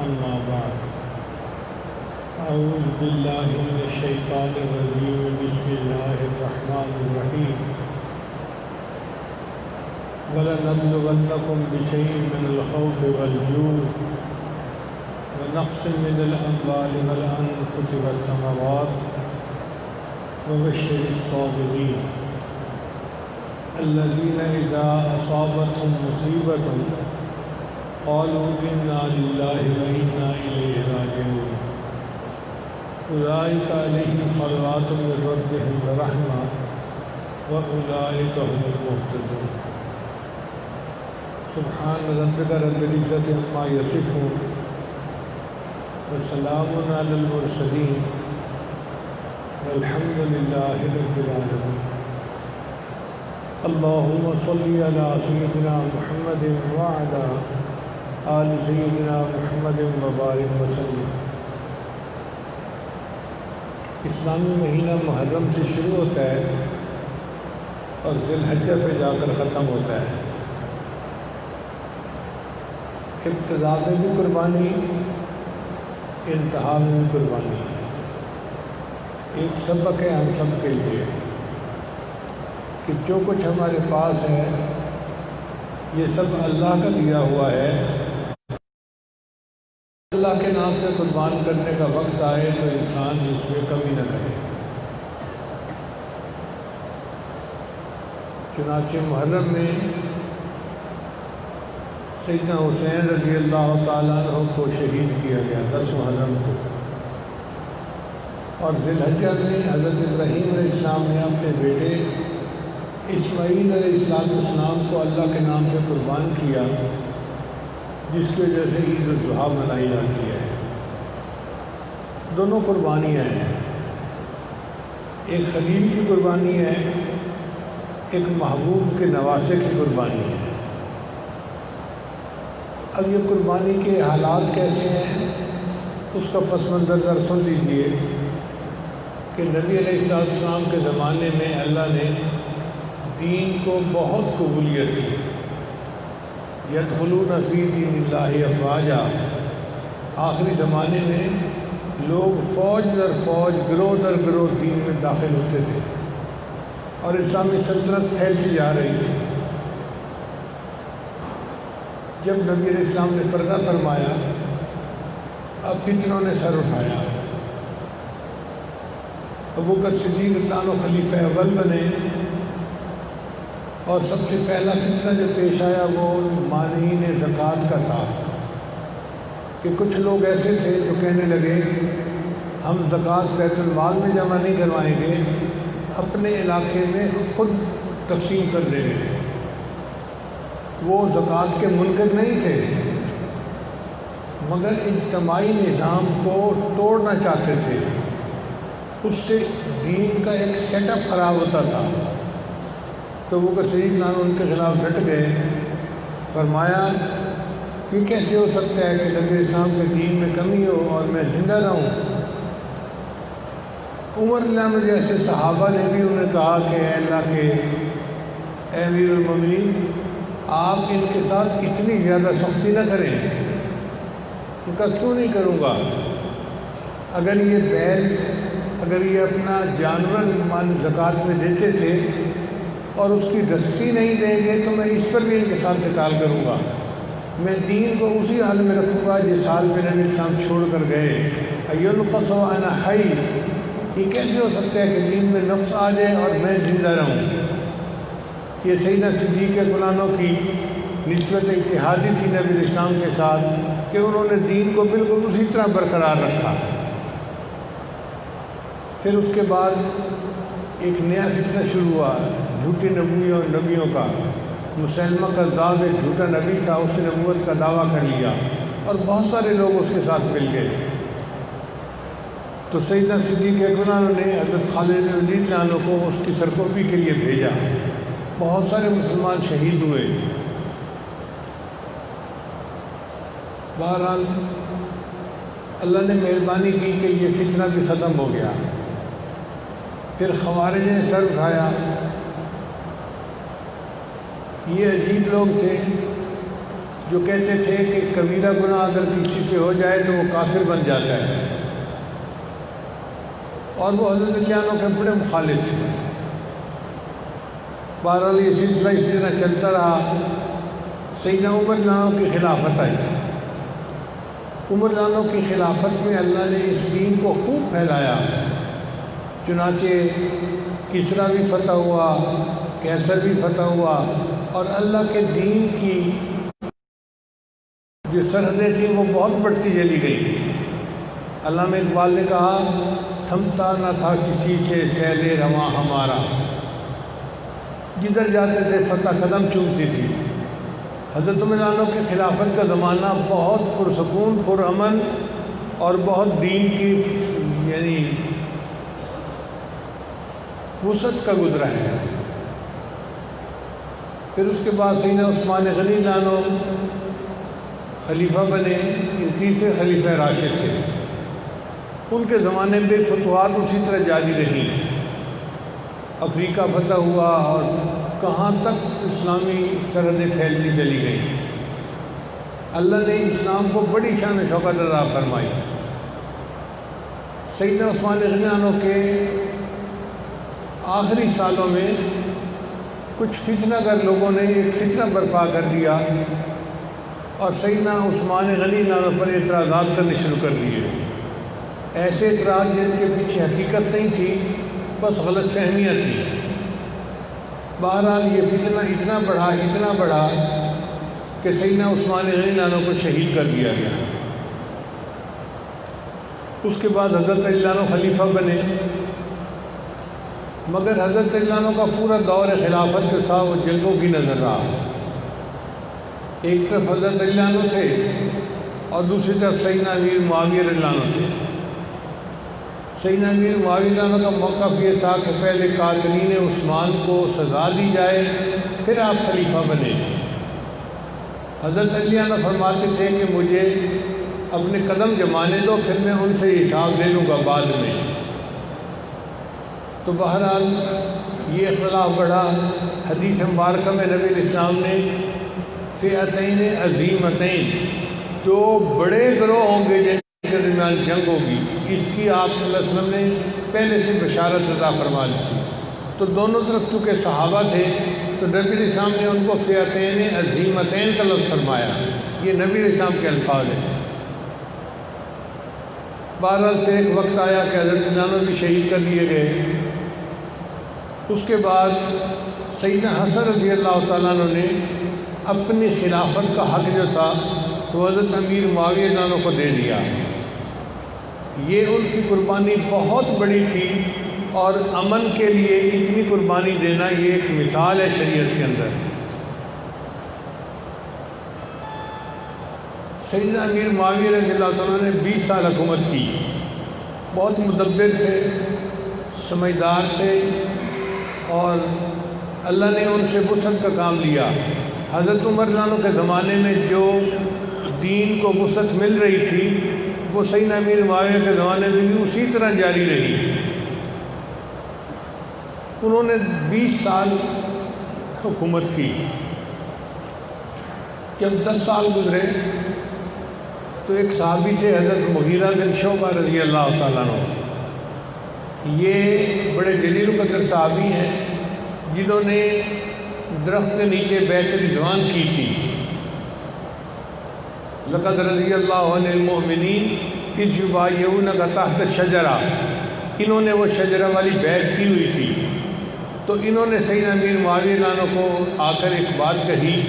أما بعد أعوذ بالله من الشيطان الرجيم بسم الله الرحمن الرحيم وَلَنَبْلُوَنَّكُمْ بِشَيْءٍ مِّنَ الْخَوْفِ وَالْجُوعِ وَنَقْصٍ مِّنَ الْأَمْوَالِ وَالْأَنفُسِ وَالثَّمَرَاتِ وَبَشِّرِ الصَّابِرِينَ الَّذِينَ إِذَا أَصَابَتْهُم مُّصِيبَةٌ قَالُوا إِنَّا لِلَّهِ وَإِنَّا إِلَيْهِ رَاجِعُونَ أُولَٰئِكَ عَلَيْهِمْ صَلَوَاتٌ مِّن رَّبِّهِمْ وَرَحْمَةٌ وَأُولَٰئِكَ هُمُ الْمُهْتَدُونَ سبحان ربك رب العزة عما يصفون وسلام على المرسلين والحمد لله رب العالمين اللهم صل على سيدنا محمد وعلى آل سيدنا محمد وبارك وسلم۔ اسلامی مہینہ محرم سے شروع ہوتا ہے اور ذی الحجہ پہ جا کر ختم ہوتا ہے۔ ابتدا میں بھی قربانی، انتہا میں بھی قربانی۔ ایک سبق ہے ہم سب کے لیے کہ جو کچھ ہمارے پاس ہے یہ سب اللہ کا دیا ہوا ہے۔ اللہ کے نام سے قربان کرنے کا وقت آئے تو انسان اس میں کمی نہ کرے۔ چنانچہ محرم میں سیدنا حسین رضی اللہ تعالیٰ عنہ کو شہید کیا گیا 10 محرم کو، اور ذی الحجہ میں حضرت ابراہیم علیہ السلام نے اپنے بیٹے اسماعیل علیہ السلام کو اللہ کے نام سے قربان کیا، جس کی وجہ سے عید الاضحیٰ منائی جاتی ہے۔ دونوں قربانیاں ہیں، ایک خلیل کی قربانی ہے، ایک محبوب کے نواسے کی قربانی ہے۔ اب یہ قربانی کے حالات کیسے ہیں اس کا پس منظر ذرا سن لیجیے کہ نبی علیہ السلام کے زمانے میں اللہ نے دین کو بہت قبولیت دی۔ یدخلون فی دین اللہ افواجا، آخری زمانے میں لوگ فوج در فوج، گروہ در گروہ دین میں داخل ہوتے تھے اور اسلامی سلطنت پھیلتی جا رہی تھی۔ جب نبی علیہ السلام نے پردہ فرمایا، اب فتنوں نے سر اٹھایا۔ ابوبکر صدیق رضی اللہ عنہ خلیفہ اول بنے، اور سب سے پہلا فتنہ جو پیش آیا وہ مانعین زکوٰۃ کا تھا کہ کچھ لوگ ایسے تھے جو کہنے لگے ہم زکوٰۃ بیت المال میں جمع نہیں کروائیں گے، اپنے علاقے میں خود تقسیم کر دیں گے۔ وہ زکوٰۃ کے منکر نہیں تھے مگر اجتماعی نظام کو توڑنا چاہتے تھے، اس سے دین کا ایک سیٹ اپ خراب ہوتا تھا۔ تو وہ صدیق نام ان کے خلاف ڈٹ گئے، فرمایا یہ کیسے ہو سکتا ہے کہ نبی اسلام کے دین میں کمی ہو اور میں زندہ رہوں۔ عمر رضی اللہ عنہ جیسے صحابہ نے بھی انہیں کہا کہ اے اللہ کے امیر المومنین، آپ ان کے ساتھ اتنی زیادہ سختی نہ کریں۔ ان کا کیوں نہیں کروں گا؟ اگر یہ بیل، اگر یہ اپنا جانور مال زکوٰۃ میں دیتے تھے اور اس کی رسی نہیں دیں گے تو میں اس پر بھی ان کے ساتھ قتال کروں گا۔ میں دین کو اسی حال میں رکھوں گا جس حال میں نبی اسلام چھوڑ کر گئے۔ ایُنقص وأنا حی، یہ کیسے ہو سکتا ہے کہ دین میں نقص آ جائے اور میں زندہ رہوں؟ یہ سیدنا صدیق گنانوں کی نسبت اتحادی تھی نبی اسلام کے ساتھ کہ انہوں نے دین کو بالکل اسی طرح برقرار رکھا۔ پھر اس کے بعد ایک نیا فتنہ شروع ہوا جھوٹی نبیوں کا۔ مسلمہ کذاب ایک جھوٹا نبی تھا، اس نے نبوت کا دعویٰ کر لیا اور بہت سارے لوگ اس کے ساتھ مل گئے۔ تو سیدنا صدیق گنانوں نے حضرت خالد بن ولید عنہ کو اس کی سرکوبی کے لیے بھیجا، بہت سارے مسلمان شہید ہوئے۔ بہرحال اللہ نے مہربانی کی کہ یہ فتنہ بھی ختم ہو گیا۔ پھر خوارج نے سر اٹھایا۔ یہ عجیب لوگ تھے جو کہتے تھے کہ کبیرہ گناہ اگر کسی سے ہو جائے تو وہ کافر بن جاتا ہے، اور وہ حضرت علی عنہ کے بڑے مخالف تھے۔ بہرحال یہ سلسلہ اسی طرح چلتا رہا۔ سیدنا عمر رضی اللہ عنہ کی خلافت آئی۔ عمر رضی اللہ عنہ کی خلافت میں اللہ نے اس دین کو خوب پھیلایا، چنانچہ کسریٰ بھی فتح ہوا، قیصر بھی فتح ہوا، اور اللہ کے دین کی جو سرحدیں تھیں وہ بہت بڑھتی چلی گئی۔ علامہ اقبال نے کہا، تھمتا نہ تھا کسی سے سیل رواں ہمارا، جدھر جاتے تھے فتح قدم چومتی تھی۔ حضرت عمر رضی اللہ عنہ کی خلافت کا زمانہ بہت پرسکون، پرامن اور بہت دین کی یعنی وسعت کا گزرا ہے۔ پھر اس کے بعد سیدنا عثمان غنی رضی اللہ عنہ خلیفہ بنے، یہ تیسرے خلیفہ راشد تھے۔ ان کے زمانے میں فتوحات اسی طرح جاری رہی، افریقہ فتح ہوا اور کہاں تک اسلامی سرحدیں پھیلتی چلی گئی۔ اللہ نے اسلام کو بڑی شان و شوکت عطا فرمائی۔ سیدنا عثمان غنی عنہ کے آخری سالوں میں کچھ فتنہ گر لوگوں نے ایک فتنہ برپا کر دیا اور سیدنا عثمان غنی عنہ پر اعتراضات کرنے شروع کر دیے۔ ایسے اعتراض جن کے پیچھے حقیقت نہیں تھی، بس غلط فہمیاں تھیں۔ بہرحال یہ فتنہ اتنا بڑھا کہ سیدنا عثمان غنی عنہ کو شہید کر دیا گیا۔ اس کے بعد حضرت علی عنہ خلیفہ بنے، مگر حضرت علی عنہ کا پورا دور خلافت جو تھا وہ جنگوں کی نظر رہا۔ ایک طرف حضرت علی عنہ تھے اور دوسری طرف سیدنا امیر معاویہ رضی اللہ عنہ تھے۔ سیدنا امیر معاویہ رضی اللہ عنہ کا موقف یہ تھا کہ پہلے قاتلین عثمان کو سزا دی جائے، پھر آپ خلیفہ بنے۔ حضرت علی عنہ فرماتے تھے کہ مجھے اپنے قدم جمانے دو، پھر میں ان سے حساب لے لوں گا بعد میں۔ تو بہرحال یہ اختلاف بڑھا۔ حدیث مبارکہ میں نبی علیہ السلام نے فئتین عظیمتین، دو بڑے گروہ ہوں گے جن کے درمیان جنگ ہوگی، اس کی آپ صلی اللہ علیہ وسلم نے پہلے سے بشارت عطا فرما دی تھی۔ تو دونوں طرف چونکہ صحابہ تھے تو نبی علیہ السلام نے ان کو فئتین عظیمتین کا لفظ فرمایا۔ یہ نبی علیہ السلام کے الفاظ ہیں۔ بہرحال پھر ایک وقت آیا کہ حضرت علی عنہ بھی شہید کر دیے گئے۔ اس کے بعد سیدنا حسن رضی اللہ تعالیٰ عنہ نے اپنی خلافت کا حق جو تھا وہ حضرت امیر معاویہ رضی اللہ عنہ کو دے دیا۔ یہ ان کی قربانی بہت بڑی تھی، اور امن کے لیے اتنی قربانی دینا یہ ایک مثال ہے شریعت کے اندر۔ سیدنا امیر معاویہ رضی اللہ تعالیٰ نے 20 سال حکومت کی، بہت مدبر تھے، سمجھدار تھے، اور اللہ نے ان سے وسعت کا کام لیا۔ حضرت عمر رضی اللہ عنہ کے زمانے میں جو دین کو وسعت مل رہی تھی وہ سیدنا امیر معاویہ کے زمانے میں بھی اسی طرح جاری رہی۔ انہوں نے 20 سال حکومت کی۔ جب 10 سال گزرے تو ایک صحابی تھے حضرت مغیرہ بن شعبہ رضی اللہ تعالیٰ عنہ۔ یہ بڑے جلیل القدر صحابی ہیں جنہوں نے درخت کے نیچے بیعت رضوان کی تھی۔ لقد رضی اللہ عن المؤمنین اذ یبایعونک تحت الشجرہ، انہوں نے وہ شجرہ والی بیعت کی ہوئی تھی۔ تو انہوں نے سیدنا امیر معاویہ رضی اللہ عنہ کو آ کر ایک بات کہی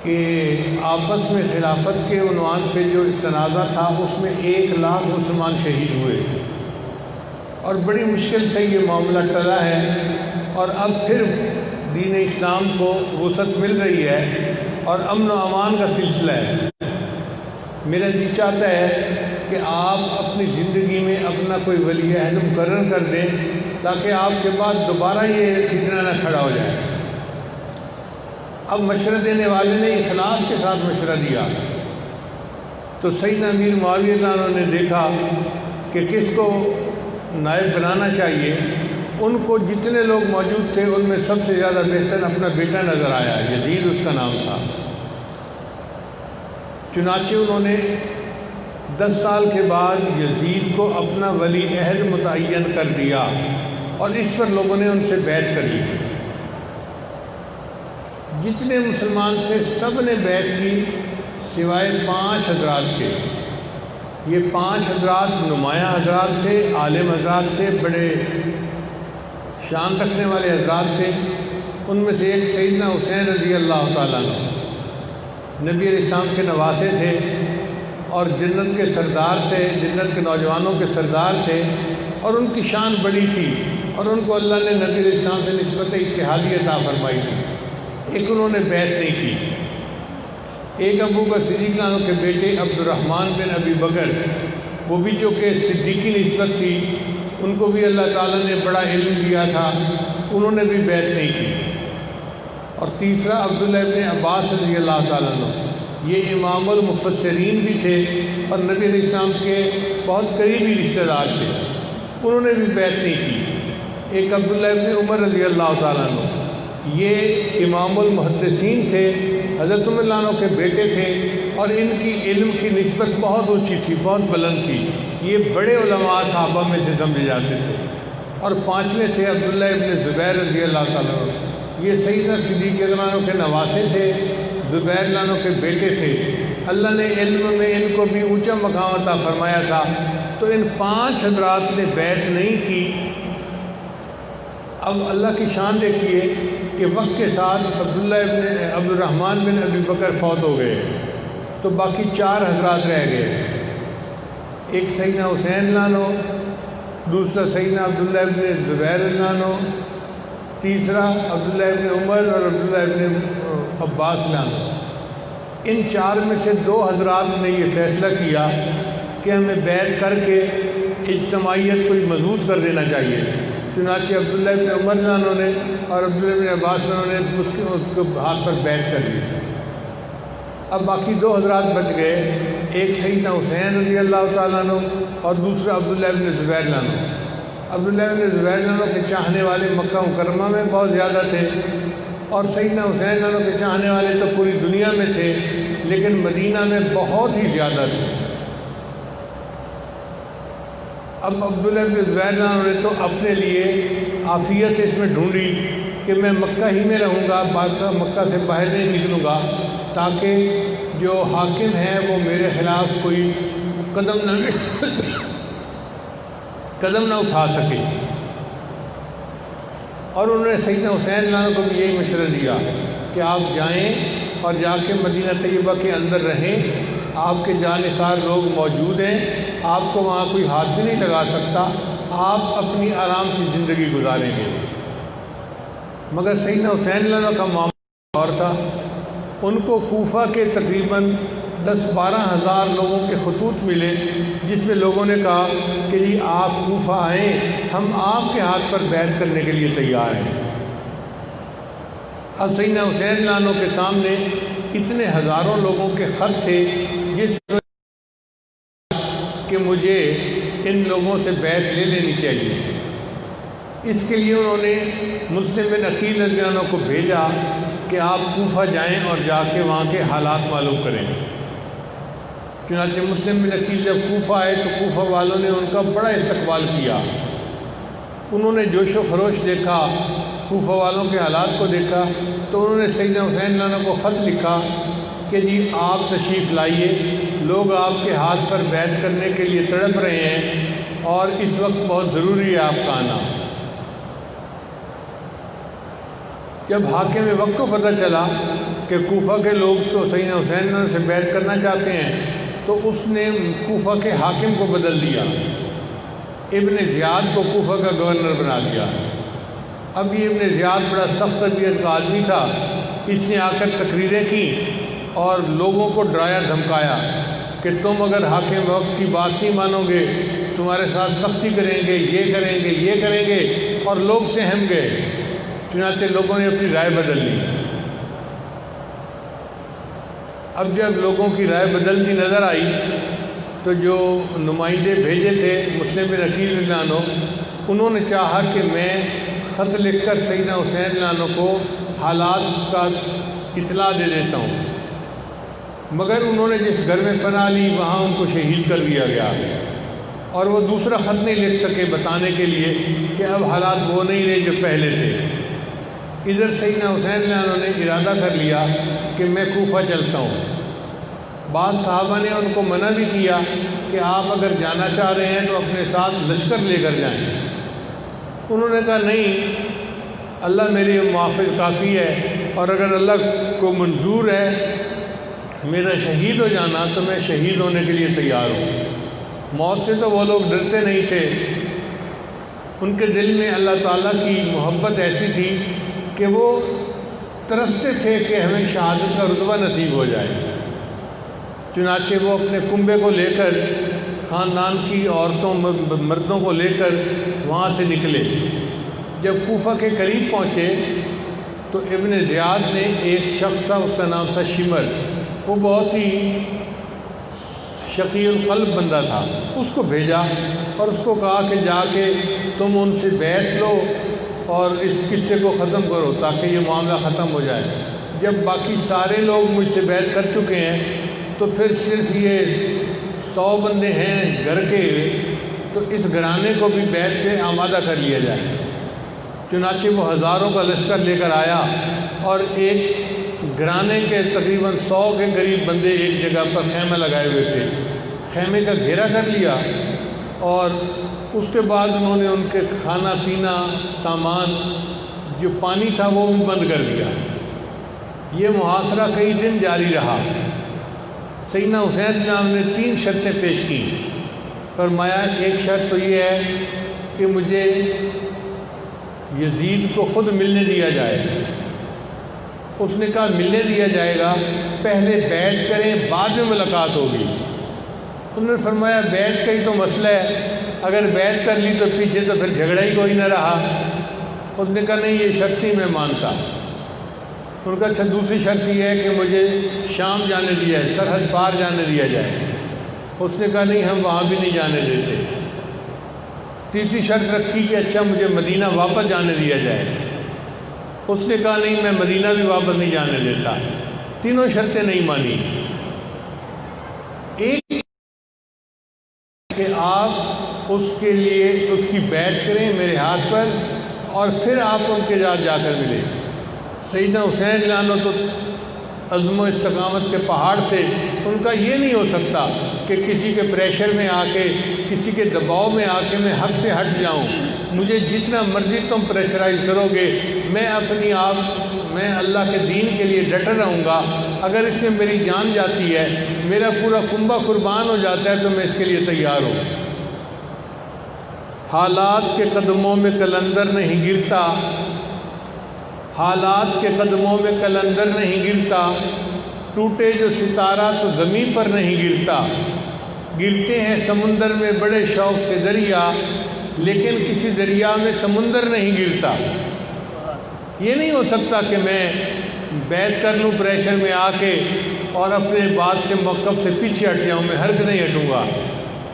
کہ آپس میں خلافت کے عنوان پہ جو تنازع تھا اس میں 1 لاکھ مسلمان شہید ہوئے، اور بڑی مشکل سے یہ معاملہ ٹلا ہے، اور اب پھر دین اسلام کو وسعت مل رہی ہے اور امن و امان کا سلسلہ ہے۔ میرا جی چاہتا ہے کہ آپ اپنی زندگی میں اپنا کوئی ولی عہد مقرر کر دیں تاکہ آپ کے بعد دوبارہ یہ فتنہ نہ کھڑا ہو جائے۔ اب مشورہ دینے والے نے اخلاص کے ساتھ مشورہ دیا تو سیدنا امیر معاویہ رضی اللہ عنہ نے دیکھا کہ کس کو نائب بنانا چاہیے۔ ان کو جتنے لوگ موجود تھے ان میں سب سے زیادہ بہتر اپنا بیٹا نظر آیا، یزید اس کا نام تھا۔ چنانچہ انہوں نے 10 سال کے بعد یزید کو اپنا ولی عہد متعین کر دیا اور اس پر لوگوں نے ان سے بیعت کر لی۔ جتنے مسلمان تھے سب نے بیعت کی سوائے 5 حضرات کے۔ یہ 5 حضرات نمایاں حضرات تھے، عالم حضرات تھے، بڑے شان رکھنے والے حضرات تھے۔ ان میں سے ایک سیدنا حسین رضی اللہ تعالیٰ عنہ نبی علیہ السلام کے نواسے تھے اور جنت کے سردار تھے، جنت کے نوجوانوں کے سردار تھے، اور ان کی شان بڑی تھی اور ان کو اللہ نے نبی علیہ السلام سے نسبت اتحادی عطا فرمائی تھی۔ ایک انہوں نے بیعت نہیں کی۔ ایک ابو بکر صدیق عنہ کے بیٹے عبد الرحمن بن ابی بکر، وہ بھی جو کہ صدیقی نسبت تھی، ان کو بھی اللہ تعالیٰ نے بڑا علم دیا تھا، انہوں نے بھی بیعت نہیں کی۔ اور تیسرا عبداللہ ابن عباس رضی اللہ تعالیٰ عنہ، یہ امام المفسرین بھی تھے اور نبی علیہ السلام کے بہت قریبی رشتہ دار تھے، انہوں نے بھی بیعت نہیں کی۔ ایک عبداللہ ابن عمر رضی اللہ تعالیٰ عنہ، یہ امام المحدثین تھے، حضرت عمر عنہ کے بیٹے تھے اور ان کی علم کی نسبت بہت اونچی تھی، بہت بلند تھی، یہ بڑے علماء صحابہ میں سے سمجھے جاتے تھے۔ اور 5ویں تھے عبداللہ ابن زبیر رضی اللہ تعالیٰ عنہ، یہ سیدنا صدیق عنہ کے نواسے تھے، زبیر عنہ کے بیٹے تھے۔ اللہ نے علم میں ان کو بھی اونچا مقام عطا فرمایا تھا، تو ان 5 حضرات نے بیعت نہیں کی۔ اب اللہ کی شان دیکھیے کہ وقت کے ساتھ عبد الرحمن بن ابی بکر فوت ہو گئے، تو باقی 4 حضرات رہ گئے۔ ایک سیدنا حسین عنہ، دوسرا سیدنا عبداللہ ابن زبیر عنہ، تیسرا عبداللہ ابن عمر اور عبداللہ ابن عباس عنہ۔ ان 4 میں سے 2 حضرات نے یہ فیصلہ کیا کہ ہمیں بیعت کر کے اجتماعیت کو مضبوط کر دینا چاہیے، چنانچہ عبداللہ ابن عمر عنہ نے اور عبداللہ ابن عباس عنہ نے اس کے ہاتھ پر بیعت کر لی۔ اب باقی 2 حضرات بچ گئے، ایک سیدنا حسین رضی اللہ تعالیٰ عنہ اور دوسرا عبداللہ ابن زبیر عنہ۔ عبداللہ ابن زبیر عنہ کے چاہنے والے مکہ مکرمہ میں بہت زیادہ تھے، اور سیدنا حسین عنہ کے چاہنے والے تو پوری دنیا میں تھے، لیکن مدینہ میں بہت ہی زیادہ تھے۔ اب عبداللہ ابن زبیر عنہ نے تو اپنے لیے عافیت اس میں ڈھونڈی کہ میں مکہ ہی میں رہوں گا، مکہ سے باہر نہیں نکلوں گا، تاکہ جو حاکم ہے وہ میرے خلاف کوئی قدم نہ اٹھا سکے۔ اور انہوں نے سیدنا حسین عنہ کو بھی یہی مشورہ دیا کہ آپ جائیں اور جا کے مدینہ طیبہ کے اندر رہیں، آپ کے جانثار لوگ موجود ہیں، آپ کو وہاں کوئی ہاتھ بھی نہیں لگا سکتا، آپ اپنی آرام کی زندگی گزاریں گے۔ مگر سیدنا حسین عنہ کا معاملہ اور تھا، ان کو کوفہ کے تقریباً 10-12 ہزار لوگوں کے خطوط ملے، جس میں لوگوں نے کہا کہ جی آپ کوفہ آئیں، ہم آپ کے ہاتھ پر بیعت کرنے کے لیے تیار ہیں۔ اب سیدنا حسین عنہ کے سامنے اتنے ہزاروں لوگوں کے خط تھے جس کہ مجھے ان لوگوں سے بیعت لے لینی چاہیے۔ اس کے لیے انہوں نے مسلم بن عقیل رضی اللہ عنہ کو بھیجا کہ آپ کوفہ جائیں اور جا کے وہاں کے حالات معلوم کریں۔ چنانچہ مسلم بن عقیل جب کوفہ آئے تو کوفہ والوں نے ان کا بڑا استقبال کیا، انہوں نے جوش و خروش دیکھا، کوفہ والوں کے حالات کو دیکھا، تو انہوں نے سیدنا حسین عنہ کو خط لکھا کہ جی آپ تشریف لائیے، لوگ آپ کے ہاتھ پر بیعت کرنے کے لیے تڑپ رہے ہیں اور اس وقت بہت ضروری ہے آپ کا آنا۔ جب حاکم وقت کو پتہ چلا کہ کوفہ کے لوگ تو سیدنا حسین عنہ سے بیعت کرنا چاہتے ہیں، تو اس نے کوفہ کے حاکم کو بدل دیا، ابن زیاد کو کوفہ کا گورنر بنا دیا۔ اب یہ ابن زیاد بڑا سخت طبیعت کا آدمی تھا، اس نے آ کر تقریریں کی اور لوگوں کو ڈرایا دھمکایا کہ تم اگر حاکم وقت کی بات نہیں مانو گے، تمہارے ساتھ سختی کریں گے، یہ کریں گے، یہ کریں گے، اور لوگ سہم گئے۔ چنانچہ لوگوں نے اپنی رائے بدل لی۔ اب جب لوگوں کی رائے بدلتی نظر آئی تو جو نمائندے بھیجے تھے مسلم بن عقیل رضی اللہ عنہ، انہوں نے چاہا کہ میں خط لکھ کر سیدنا حسین عنہ کو حالات کا اطلاع دے دیتا ہوں، مگر انہوں نے جس گھر میں پناہ لی وہاں ان کو شہید کر دیا گیا، اور وہ دوسرا خط نہیں لکھ سکے بتانے کے لیے کہ اب حالات وہ نہیں رہے جو پہلے تھے۔ ادھر سیدنا حسین انہوں نے ارادہ کر لیا کہ میں کوفہ چلتا ہوں۔ بعض صحابہ نے ان کو منع بھی کیا کہ آپ اگر جانا چاہ رہے ہیں تو اپنے ساتھ لشکر لے کر جائیں۔ انہوں نے کہا نہیں، اللہ میرے موافق کافی ہے، اور اگر اللہ کو منظور ہے میرا شہید ہو جانا تو میں شہید ہونے کے لیے تیار ہوں۔ موت سے تو وہ لوگ ڈرتے نہیں تھے، ان کے دل میں اللہ تعالیٰ کی محبت ایسی تھی کہ وہ ترستے تھے کہ ہمیں شہادت کا رتبہ نصیب ہو جائے۔ چنانچہ وہ اپنے کنبے کو لے کر، خاندان کی عورتوں مردوں کو لے کر وہاں سے نکلے۔ جب کوفہ کے قریب پہنچے تو ابن زیاد نے ایک شخص تھا، اس کا نام تھا شمر، وہ بہت ہی شقی القلب بندہ تھا، اس کو بھیجا اور اس کو کہا کہ جا کے تم ان سے بیعت لو اور اس قصے کو ختم کرو تاکہ یہ معاملہ ختم ہو جائے۔ جب باقی سارے لوگ مجھ سے بیعت کر چکے ہیں تو پھر صرف یہ 100 بندے ہیں گھر کے، تو اس گھرانے کو بھی بیعت پہ آمادہ کر لیا جائے۔ چنانچہ وہ ہزاروں کا لشکر لے کر آیا اور ایک گھرانے کے تقریباً 100 کے قریب بندے ایک جگہ پر خیمہ لگائے ہوئے تھے، خیمے کا گھیرا کر لیا، اور اس کے بعد انہوں نے ان کے کھانا پینا سامان جو پانی تھا وہ بھی بند کر دیا۔ یہ محاصرہ کئی دن جاری رہا۔ سیدنا حسین جناب نے 3 شرطیں پیش کی۔ فرمایا ایک شرط تو یہ ہے کہ مجھے یزید کو خود ملنے دیا جائے۔ اس نے کہا ملنے دیا جائے گا، پہلے بیعت کریں بعد میں ملاقات ہوگی۔ انہوں نے فرمایا بیعت کا ہی تو مسئلہ ہے، اگر بیعت کر لی تو پیچھے تو پھر جھگڑا ہی کوئی نہ رہا۔ اس نے کہا نہیں، یہ شرط نہیں میں مانتا۔ ان کا اچھا دوسری شرط یہ ہے کہ مجھے شام جانے دیا ہے، سرحد پار جانے دیا جائے۔ اس نے کہا نہیں، ہم وہاں بھی نہیں جانے دیتے۔ تیسری شرط رکھی کہ اچھا مجھے مدینہ واپس جانے دیا جائے۔ اس نے کہا نہیں، میں مدینہ بھی واپس نہیں جانے دیتا۔ تینوں شرطیں نہیں مانی۔ ایک کہ آپ اس کے لیے اس کی بیعت کریں میرے ہاتھ پر، اور پھر آپ ان کے ساتھ جا کر ملیں۔ سیدنا حسین جانو تو عزم و استقامت کے پہاڑ تھے، ان کا یہ نہیں ہو سکتا کہ کسی کے پریشر میں آ کے، کسی کے دباؤ میں آ کے میں حق سے ہٹ جاؤں۔ مجھے جتنا مرضی تم پریشرائز کرو گے، میں میں اللہ کے دین کے لیے ڈٹا رہوں گا۔ اگر اس میں میری جان جاتی ہے، میرا پورا کنبہ قربان ہو جاتا ہے تو میں اس کے لیے تیار ہوں۔ حالات کے قدموں میں قلندر نہیں گرتا، حالات کے قدموں میں قلندر نہیں گرتا، ٹوٹے جو ستارہ تو زمین پر نہیں گرتا۔ گرتے ہیں سمندر میں بڑے شوق سے دریا، لیکن کسی دریا میں سمندر نہیں گرتا۔ یہ نہیں ہو سکتا کہ میں بیعت کر لوں پریشر میں آ کے اور اپنے بات کے موقف سے پیچھے ہٹ جاؤں، میں ہرگز نہیں ہٹوں گا۔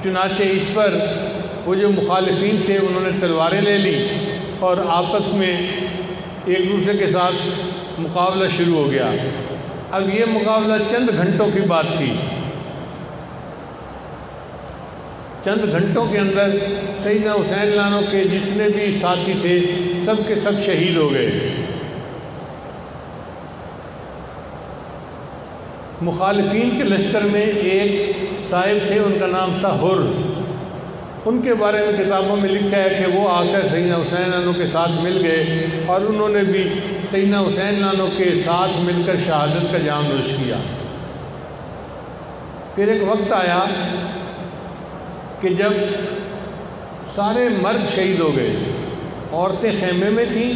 چنانچہ اس پر وہ جو مخالفین تھے انہوں نے تلواریں لے لی اور آپس میں ایک دوسرے کے ساتھ مقابلہ شروع ہو گیا۔ اب یہ مقابلہ چند گھنٹوں کی بات تھی۔ چند گھنٹوں کے اندر سیدنا حسین لانو کے جتنے بھی ساتھی تھے سب کے سب شہید ہو گئے۔ مخالفین کے لشکر میں ایک صاحب تھے، ان کا نام تھا حر۔ ان کے بارے میں کتابوں میں لکھا ہے کہ وہ آ کر سیدنا حسین لانو کے ساتھ مل گئے اور انہوں نے بھی سیدنا حسین لانو کے ساتھ مل کر شہادت کا جام نوش کیا۔ پھر ایک وقت آیا کہ جب سارے مرد شہید ہو گئے، عورتیں خیمے میں تھیں،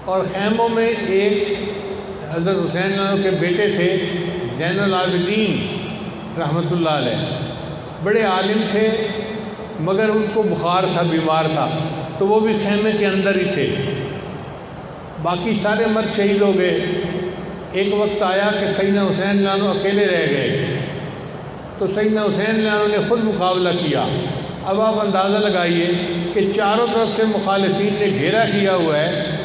اور خیموں میں ایک حضرت حسین لانو کے بیٹے تھے زین العابدین رحمۃ اللہ علیہ، بڑے عالم تھے مگر ان کو بخار تھا، بیمار تھا، تو وہ بھی خیمے کے اندر ہی تھے۔ باقی سارے مرد شہید ہو گئے۔ ایک وقت آیا کہ سیدنا حسین لانو اکیلے رہ گئے، تو سیدنا حسین لانو نے خود مقابلہ کیا۔ اب آپ اندازہ لگائیے کہ چاروں طرف سے مخالفین نے گھیرا کیا ہوا ہے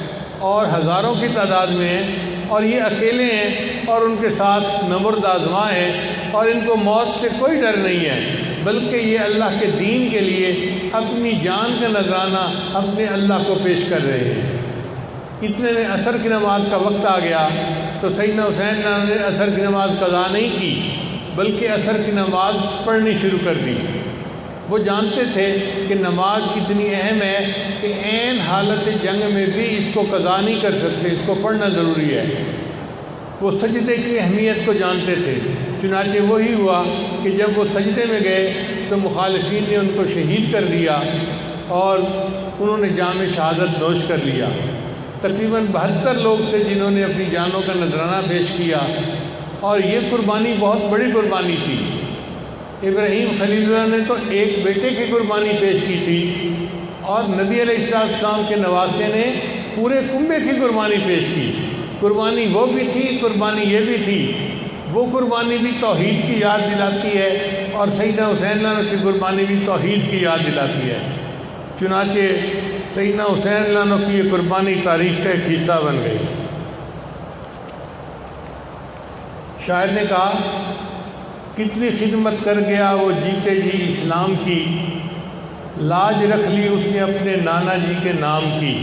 اور ہزاروں کی تعداد میں ہیں، اور یہ اکیلے ہیں اور ان کے ساتھ نمرد آزما ہیں اور ان کو موت سے کوئی ڈر نہیں ہے، بلکہ یہ اللہ کے دین کے لیے اپنی جان کا نذرانہ اپنے اللہ کو پیش کر رہے ہیں۔ اتنے میں عصر کی نماز کا وقت آ گیا تو سیدنا حسین نے عصر کی نماز قضا نہیں کی بلکہ عصر کی نماز پڑھنی شروع کر دی۔ وہ جانتے تھے کہ نماز کتنی اہم ہے کہ عین حالت جنگ میں بھی اس کو قضا نہیں کر سکتے، اس کو پڑھنا ضروری ہے۔ وہ سجدے کی اہمیت کو جانتے تھے، چنانچہ وہی ہوا کہ جب وہ سجدے میں گئے تو مخالفین نے ان کو شہید کر دیا اور انہوں نے جام شہادت نوش کر لیا۔ تقریباً 72 لوگ تھے جنہوں نے اپنی جانوں کا نذرانہ پیش کیا، اور یہ قربانی بہت بڑی قربانی تھی۔ ابراہیم خلیل اللہ نے تو ایک بیٹے کی قربانی پیش کی تھی، اور نبی علیہ السلام کے نواسے نے پورے کنبے کی قربانی پیش کی۔ قربانی وہ بھی تھی، قربانی یہ بھی تھی۔ وہ قربانی بھی توحید کی یاد دلاتی ہے اور سیدنا حسین اللہ کی قربانی بھی توحید کی یاد دلاتی ہے۔ چنانچہ سیدنا حسین اللہ کی یہ قربانی تاریخ کا ایک حصہ بن گئی۔ شاعر نے کہا، کتنی خدمت کر گیا وہ جیتے جی اسلام کی، لاج رکھ لی اس نے اپنے نانا جی کے نام کی،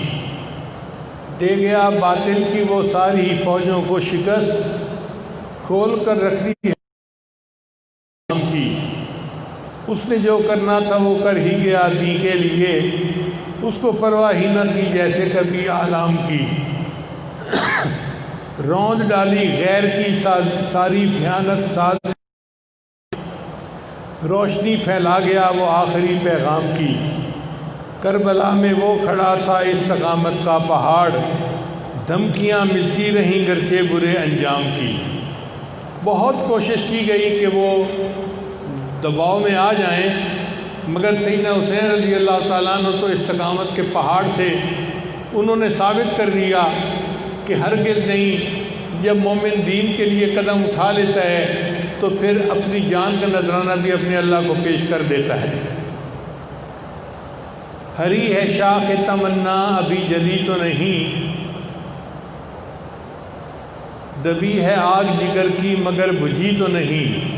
دے گیا باطل کی وہ ساری فوجوں کو شکست، کھول کر رکھ دی اسلام کی، اس نے جو کرنا تھا وہ کر ہی گیا دین کے لیے، اس کو پرواہ ہی نہ تھی جیسے کبھی اعلام کی، روند ڈالی غیر کی ساری بھیانک ساز، روشنی پھیلا گیا وہ آخری پیغام کی، کربلا میں وہ کھڑا تھا استقامت کا پہاڑ، دھمکیاں ملتی رہیں گرچہ برے انجام کی۔ بہت کوشش کی گئی کہ وہ دباؤ میں آ جائیں، مگر سیدنا حسین رضی اللہ تعالیٰ عنہ تو استقامت کے پہاڑ تھے۔ انہوں نے ثابت کر دیا کہ ہرگز نہیں، جب مومن دین کے لیے قدم اٹھا لیتا ہے تو پھر اپنی جان کا نذرانہ بھی اپنے اللہ کو پیش کر دیتا ہے۔ ہری ہے شاخ تمنا ابھی جلی تو نہیں، دبی ہے آگ جگر کی مگر بجھی تو نہیں،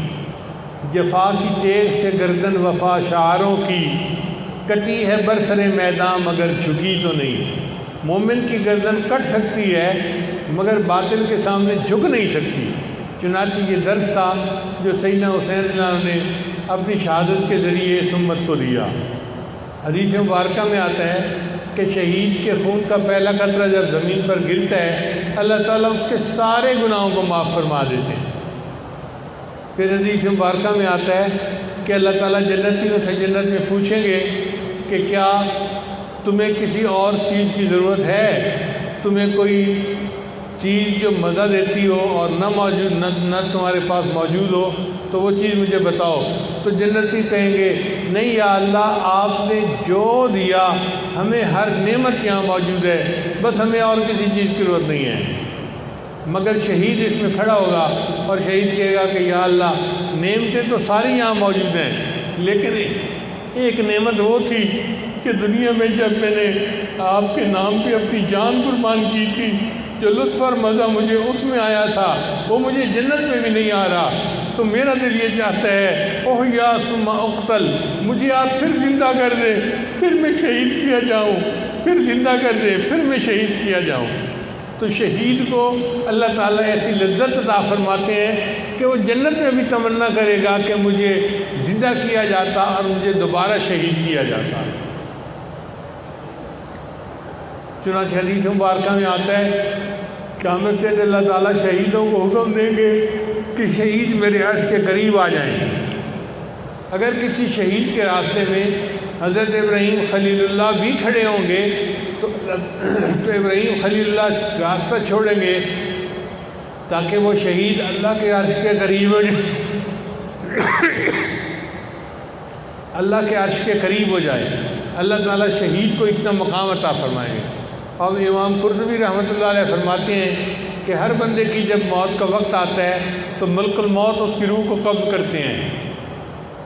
جفا کی تیغ سے گردن وفا شعاروں کی، کٹی ہے برسر میدان مگر جھکی تو نہیں۔ مومن کی گردن کٹ سکتی ہے مگر باطل کے سامنے جھک نہیں سکتی۔ چنانچہ یہ درس تھا جو سیدنا حسین اللہ نے اپنی شہادت کے ذریعے اس امت کو دیا۔ حدیث مبارکہ میں آتا ہے کہ شہید کے خون کا پہلا قطرہ جب زمین پر گرتا ہے اللہ تعالیٰ اس کے سارے گناہوں کو معاف فرما دیتے ہیں۔ پھر حدیث مبارکہ میں آتا ہے کہ اللہ تعالیٰ جنتیوں سے جنت میں پوچھیں گے کہ کیا تمہیں کسی اور چیز کی ضرورت ہے؟ تمہیں کوئی چیز جو مزہ دیتی ہو اور نہ تمہارے پاس موجود ہو تو وہ چیز مجھے بتاؤ۔ تو جنتی کہیں گے نہیں یا اللہ، آپ نے جو دیا ہمیں ہر نعمت یہاں موجود ہے، بس ہمیں اور کسی چیز کی ضرورت نہیں ہے۔ مگر شہید اس میں کھڑا ہوگا اور شہید کہے گا کہ یا اللہ، نعمتیں تو ساری یہاں موجود ہیں، لیکن ایک نعمت وہ تھی کہ دنیا میں جب میں نے آپ کے نام پہ اپنی جان قربان کی تھی، جو لطف اور مزہ مجھے اس میں آیا تھا وہ مجھے جنت میں بھی نہیں آ رہا۔ تو میرا دل یہ چاہتا ہے اوہ یا ثم اقتل، مجھے آپ پھر زندہ کر دیں، پھر میں شہید کیا جاؤں، پھر زندہ کر دیں، پھر میں شہید کیا جاؤں۔ تو شہید کو اللہ تعالیٰ ایسی لذت عطا فرماتے ہیں کہ وہ جنت میں بھی تمنا کرے گا کہ مجھے زندہ کیا جاتا اور مجھے دوبارہ شہید کیا جاتا۔ چنانچہ حدیث مبارکہ میں آتا ہے قیامت کے دن اللہ تعالیٰ شہیدوں کو حکم دیں گے کہ شہید میرے عرش کے قریب آ جائیں۔ اگر کسی شہید کے راستے میں حضرت ابراہیم خلیل اللہ بھی کھڑے ہوں گے تو ابراہیم خلیل اللہ راستہ چھوڑیں گے تاکہ وہ شہید اللہ کے عرش کے قریب ہو جائے، اللہ کے عرش کے قریب ہو جائے۔ اللہ تعالیٰ شہید کو اتنا مقام عطا فرمائیں گے۔ اور امام قرطبی رحمۃ اللہ علیہ فرماتے ہیں کہ ہر بندے کی جب موت کا وقت آتا ہے تو ملک الموت اس کی روح کو قبض کرتے ہیں،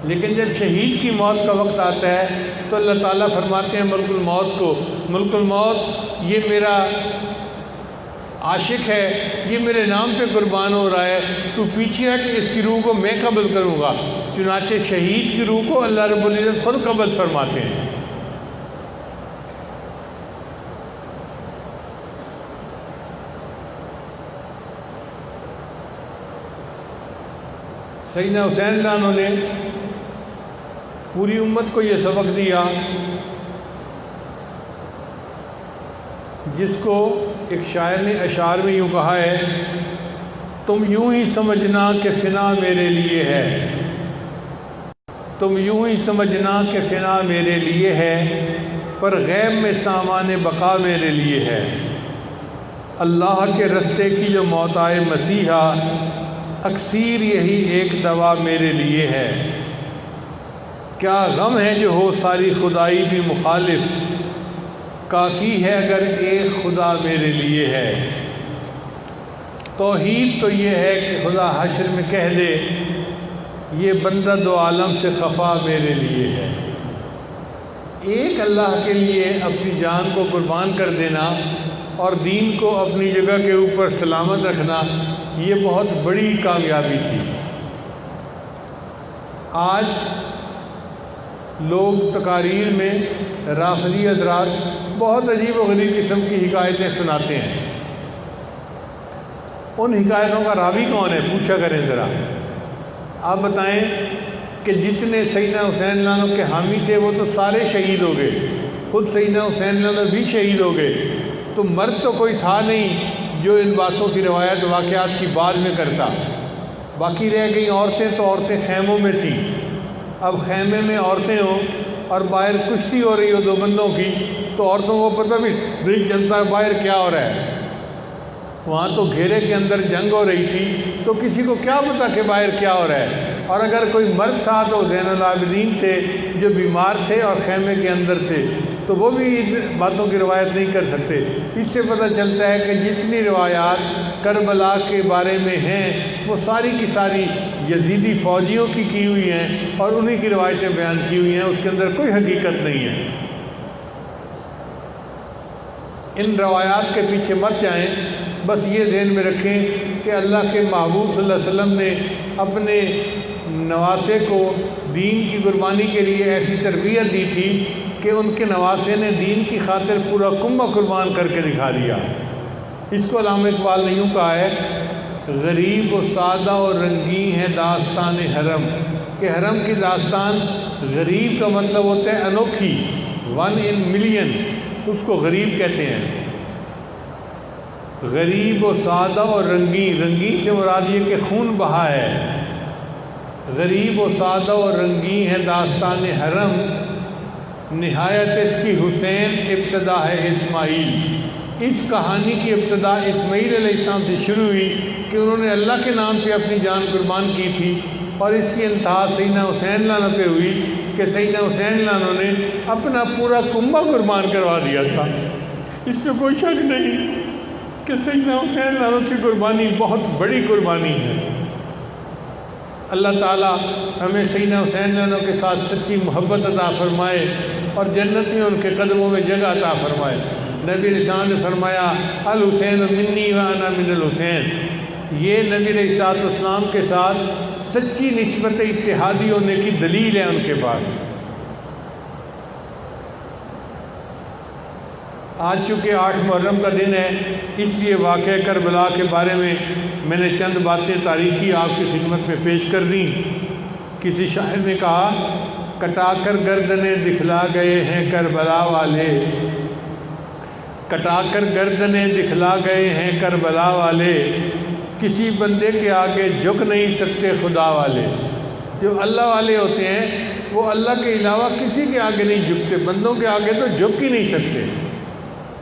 لیکن جب شہید کی موت کا وقت آتا ہے تو اللہ تعالیٰ فرماتے ہیں ملک الموت کو، ملک الموت یہ میرا عاشق ہے، یہ میرے نام پہ قربان ہو رہا ہے، تو پیچھے ہٹ، اس کی روح کو میں قبض کروں گا۔ چنانچہ شہید کی روح کو اللہ رب العزت خود قبض فرماتے ہیں۔ سیدنا حسین عنہ نے پوری امت کو یہ سبق دیا، جس کو ایک شاعر نے اشعار میں یوں کہا ہے: تم یوں ہی سمجھنا کہ فنا میرے لیے ہے، تم یوں ہی سمجھنا کہ فنا میرے لیے ہے، پر غیب میں سامان بقا میرے لیے ہے۔ اللہ کے رستے کی جو موت آئے مسیحا، اکثیر یہی ایک دوا میرے لیے ہے۔ کیا غم ہے جو ہو ساری خدائی بھی مخالف، کافی ہے اگر ایک خدا میرے لیے ہے۔ توحید تو یہ ہے کہ خدا حشر میں کہہ دے، یہ بندہ دو عالم سے خفا میرے لیے ہے۔ ایک اللہ کے لیے اپنی جان کو قربان کر دینا اور دین کو اپنی جگہ کے اوپر سلامت رکھنا، یہ بہت بڑی کامیابی تھی۔ آج لوگ تقاریر میں رافضی حضرات بہت عجیب و غریب قسم کی حکایتیں سناتے ہیں۔ ان حکایتوں کا راوی کون ہے؟ پوچھا کریں ذرا۔ آپ بتائیں کہ جتنے سیدنا حسین عنہ کے حامی تھے وہ تو سارے شہید ہو گئے، خود سیدنا حسین عنہ بھی شہید ہو گئے، تو مرد تو کوئی تھا نہیں جو ان باتوں کی روایت واقعات کی بعد میں کرتا۔ باقی رہ گئیں عورتیں، تو عورتیں خیموں میں تھیں۔ اب خیمے میں عورتیں ہوں اور باہر کشتی ہو رہی ہو دو بندوں کی، تو عورتوں کو پتہ بھی نہیں چلتا باہر کیا ہو رہا ہے۔ وہاں تو گھیرے کے اندر جنگ ہو رہی تھی، تو کسی کو کیا پتا کہ باہر کیا ہو رہا ہے۔ اور اگر کوئی مرد تھا تو زین العابدین تھے جو بیمار تھے اور خیمے کے اندر تھے، تو وہ بھی ان باتوں کی روایت نہیں کر سکتے۔ اس سے پتہ چلتا ہے کہ جتنی روایات کربلا کے بارے میں ہیں وہ ساری کی ساری یزیدی فوجیوں کی ہوئی ہیں اور انہی کی روایتیں بیان کی ہوئی ہیں، اس کے اندر کوئی حقیقت نہیں ہے۔ ان روایات کے پیچھے مت جائیں، بس یہ ذہن میں رکھیں کہ اللہ کے محبوب صلی اللہ علیہ وسلم نے اپنے نواسے کو دین کی قربانی کے لیے ایسی تربیت دی تھی کہ ان کے نواسے نے دین کی خاطر پورا کنبہ قربان کر کے دکھا دیا۔ اس کو علامہ اقبال نے یوں کہا ہے: غریب و سادہ اور رنگین ہے داستان حرم، کہ حرم کی داستان غریب کا مطلب ہوتا ہے انوکھی، 1 in million، اس کو غریب کہتے ہیں۔ غریب و سادہ اور رنگین، رنگین سے مراد یہ کہ خون بہا ہے۔ غریب و سادہ اور رنگین ہے داستان حرم، نہایت اس کی حسین ابتدا ہے اسماعیل۔ اس کہانی کی ابتدا اسماعیل علیہ السلام سے شروع ہوئی کہ انہوں نے اللہ کے نام پہ اپنی جان قربان کی تھی، اور اس کی انتہا سیدنا حسین عنہ پہ ہوئی کہ سیدنا حسین عنہ نے اپنا پورا کنبہ قربان کروا دیا تھا۔ اس میں کوئی شک نہیں کہ سیدنا حسین عنہ کی قربانی بہت بڑی قربانی ہے۔ اللہ تعالیٰ ہمیں سیدنا حسین عنہ کے ساتھ سچی محبت عطا فرمائے اور جنت میں ان کے قدموں میں جگہ عطا فرمائے۔ نبی علیہ السلام نے فرمایا: الحسین منی و انا من الحسین۔ یہ نبی علیہ السلام کے ساتھ سچی نسبت اتحادی ہونے کی دلیل ہے ان کے پاس۔ آج چونکہ 8 محرم کا دن ہے، اس لیے واقعہ کربلا کے بارے میں نے چند باتیں تاریخی آپ کی خدمت میں پیش کر دیں۔ کسی شاعر نے کہا: کٹا کر گردنیں دکھلا گئے ہیں کربلا والے، کٹا کر گردنیں دکھلا گئے ہیں کربلا والے، کسی بندے کے آگے جھک نہیں سکتے خدا والے۔ جو اللہ والے ہوتے ہیں وہ اللہ کے علاوہ کسی کے آگے نہیں جھکتے، بندوں کے آگے تو جھک ہی نہیں سکتے۔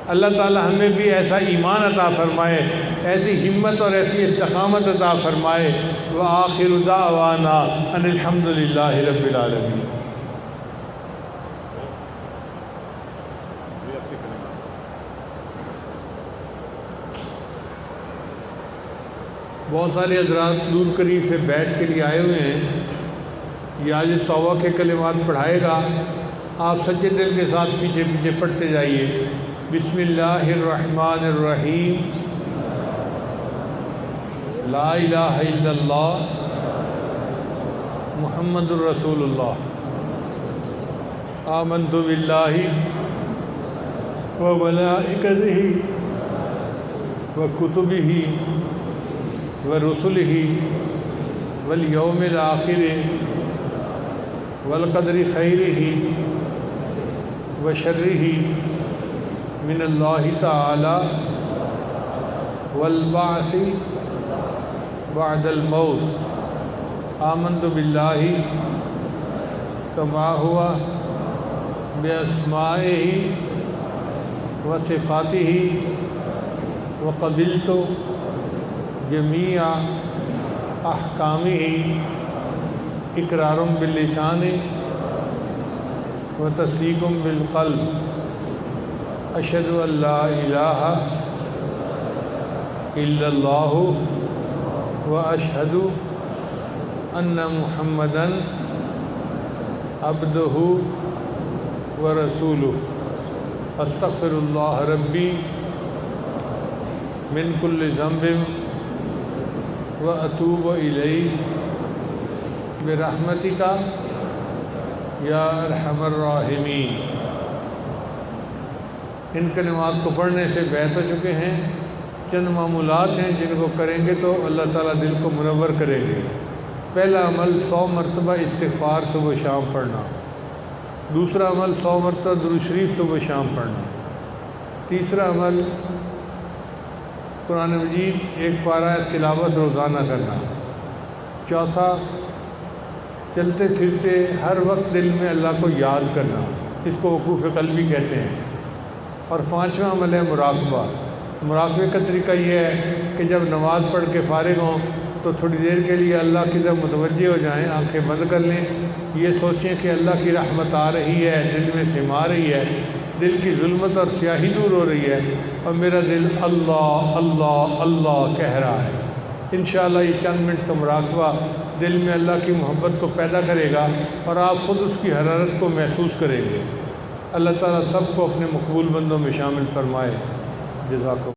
اللہ تعالی ہمیں بھی ایسا ایمان عطا فرمائے، ایسی ہمت اور ایسی استقامت عطا فرمائے۔ وآخر دعوانا ان الحمد للہ رب العالمین۔ بہت سارے حضرات دور قریب سے بیٹھ کے لیے آئے ہوئے ہیں، یہ آج توبہ کے کلمات پڑھائے گا، آپ سچے دل کے ساتھ پیچھے پیچھے پڑھتے جائیے۔ بسم اللہ الرحمن الرحیم۔ لا الہ الا اللہ محمد الرسول اللہ آمنت باللہ وملائکتہ وکتبہ ورسلہ والیوم الآخر والقدر خیرہ وشرہ من اللہ تعالی والبعث بعد الموت آمنت باللہ کما ہوا باسمائہ وصفاتہ وقبلت جمیع احکامہ اقرار باللسان وتصدیق بالقلب اشہد ان لا الہ الا اللہ واشہد ان محمدًا عبدہ ورسولہ استغفر اللہ ربی من کل ذنب واتوب الیہ برحمتک یا ارحم الراحمین۔ ان کلمات کو پڑھنے سے بیت ہو چکے ہیں۔ چند معمولات ہیں جن کو کریں گے تو اللہ تعالیٰ دل کو منور کریں گے۔ پہلا عمل 100 مرتبہ استغفار صبح و شام پڑھنا، دوسرا عمل 100 مرتبہ درود شریف صبح و شام پڑھنا، تیسرا عمل قرآن مجید 1 پارہ تلاوت روزانہ کرنا، چوتھا چلتے پھرتے ہر وقت دل میں اللہ کو یاد کرنا، اس کو وقوف قلبی کہتے ہیں، اور 5واں عمل ہے مراقبہ۔ مراقبے کا طریقہ یہ ہے کہ جب نماز پڑھ کے فارغ ہوں تو تھوڑی دیر کے لیے اللہ کی طرف متوجہ ہو جائیں، آنکھیں بند کر لیں، یہ سوچیں کہ اللہ کی رحمت آ رہی ہے، دل میں سما رہی ہے، دل کی ظلمت اور سیاہی دور ہو رہی ہے، اور میرا دل اللہ اللہ اللہ کہہ رہا ہے۔ انشاءاللہ یہ چند منٹ کا مراقبہ دل میں اللہ کی محبت کو پیدا کرے گا اور آپ خود اس کی حرارت کو محسوس کریں گے۔ اللہ تعالیٰ سب کو اپنے مقبول بندوں میں شامل فرمائے۔ جزاک اللہ۔